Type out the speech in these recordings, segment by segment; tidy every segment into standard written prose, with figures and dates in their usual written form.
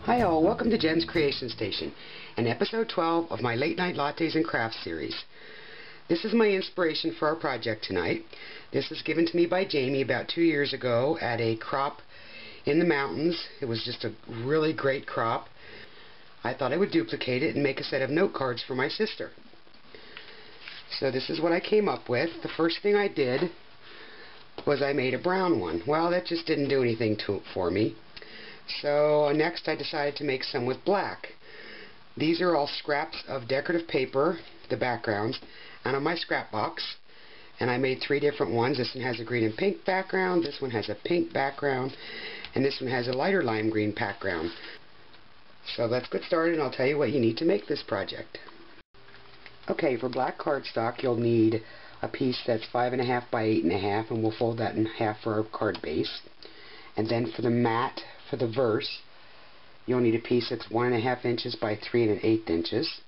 Hi all, welcome to Jen's Creation Station and episode 12 of my Late Night Lattes and Crafts series. This is my inspiration for our project tonight. This was given to me by Jamie about 2 years ago at a crop in the mountains. It was just a really great crop. I thought I would duplicate it and make a set of note cards for my sister. So this is what I came up with. The first thing I did was I made a brown one. Well, that just didn't do anything for me. So next I decided to make some with black. These are all scraps of decorative paper, the backgrounds, out of my scrap box. And I made 3 different ones. This one has a green and pink background, this one has a pink background, and this one has a lighter lime green background. So let's get started and I'll tell you what you need to make this project. Okay, for black cardstock you'll need a piece that's 5.5 by 8.5, and we'll fold that in half for our card base. And then for the mat, for the verse, you'll need a piece that's 1.5 inches by 3 1/8 inches.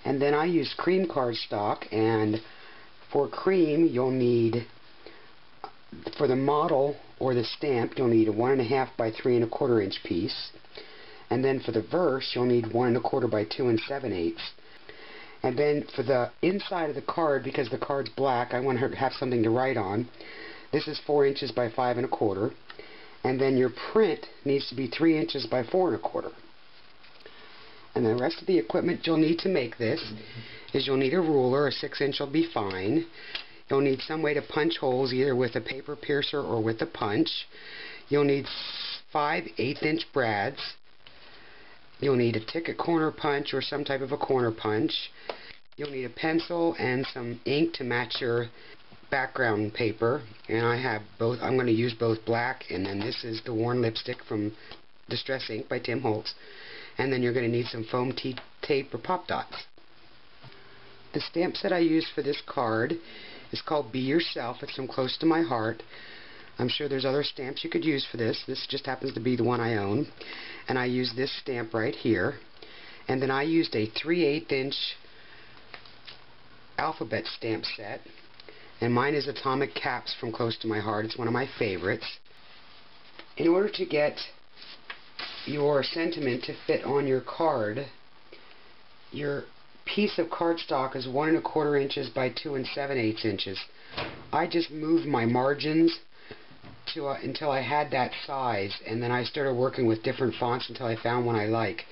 And then I use cream cardstock, and for cream you'll need, for the model or the stamp, you'll need a 1.5 by 3 1/4 inch piece. And then for the verse you'll need 1 1/4 by 2 7/8. And then for the inside of the card, because the card's black, I want her to have something to write on. This is 4 inches by 5 1/4. And then your print needs to be 3 inches by 4 1/4. And the rest of the equipment you'll need to make this is you'll need a ruler. A 6-inch will be fine. You'll need some way to punch holes, either with a paper piercer or with a punch. You'll need 5 1/8-inch brads. You'll need a ticket corner punch or some type of a corner punch. You'll need a pencil and some ink to match your background paper, and I have both. I'm going to use both black, and then this is the worn lipstick from Distress Ink by Tim Holtz. And then you're going to need some foam tape or pop dots. The stamp set I use for this card is called Be Yourself. It's from Close to My Heart. I'm sure there's other stamps you could use for this. This just happens to be the one I own. And I use this stamp right here. And then I used a 3/8-inch alphabet stamp set. And mine is Atomic Caps from Close to My Heart. It's one of my favorites. In order to get your sentiment to fit on your card, your piece of cardstock is 1 1/4 inches by 2 7/8 inches. I just moved my margins to until I had that size, and then I started working with different fonts until I found one I like.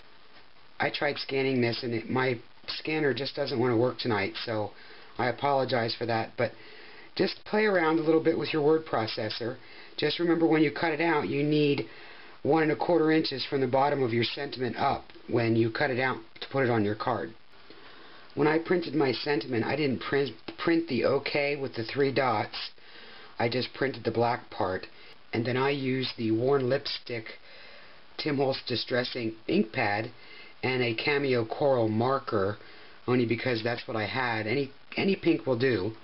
I tried scanning this, and my scanner just doesn't want to work tonight, so I apologize for that. But just play around a little bit with your word processor. Just remember, when you cut it out, you need 1 1/4 inches from the bottom of your sentiment up when you cut it out to put it on your card. When I printed my sentiment, I didn't print the OK with the 3 dots. I just printed the black part, and then I used the worn lipstick Tim Holtz Distress Ink pad and a Cameo Coral marker, only because that's what I had. Any pink will do.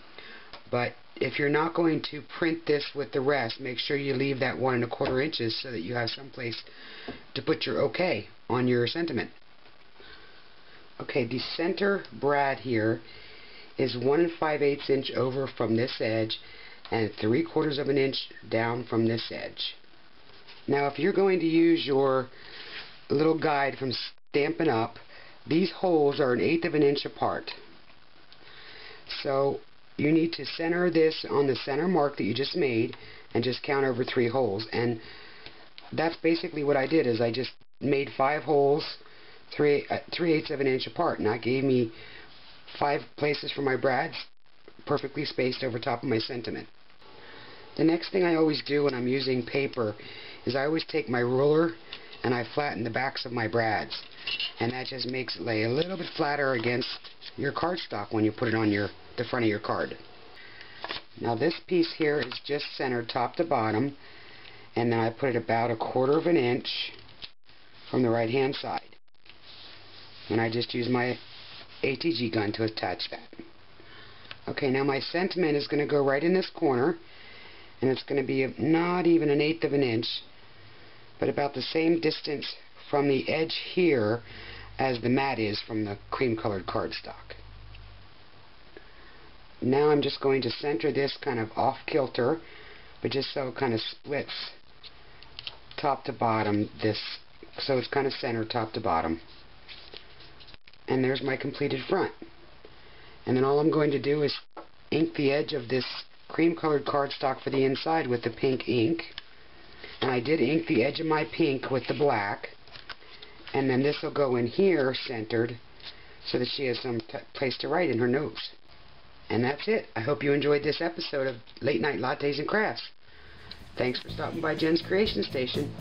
But if you're not going to print this with the rest, make sure you leave that 1 1/4 inches so that you have some place to put your OK on your sentiment. Okay, the center brad here is 1 5/8 inch over from this edge and 3/4 of an inch down from this edge. Now, if you're going to use your little guide from Stampin' Up, these holes are 1/8 of an inch apart. So you need to center this on the center mark that you just made and just count over 3 holes. And that's basically what I did, is I just made 5 holes 3/8 of an inch apart, and that gave me 5 places for my brads, perfectly spaced over top of my sentiment. The next thing I always do when I'm using paper is I always take my ruler and I flatten the backs of my brads, and that just makes it lay a little bit flatter against your cardstock when you put it on the front of your card. Now this piece here is just centered top to bottom, and then I put it about 1/4 of an inch from the right hand side, and I just use my ATG gun to attach that. Okay, now my sentiment is going to go right in this corner, and it's going to be not even 1/8 of an inch, but about the same distance from the edge here as the mat is from the cream colored cardstock. Now I'm just going to center this kind of off kilter, but just so it kind of splits top to bottom this so it's kind of centered top to bottom. And there's my completed front. And then all I'm going to do is ink the edge of this cream colored cardstock for the inside with the pink ink. And I did ink the edge of my pink with the black. And then this will go in here centered so that she has some place to write in her notes. And that's it. I hope you enjoyed this episode of Late Night Lattes and Crafts. Thanks for stopping by Jen's Creation Station.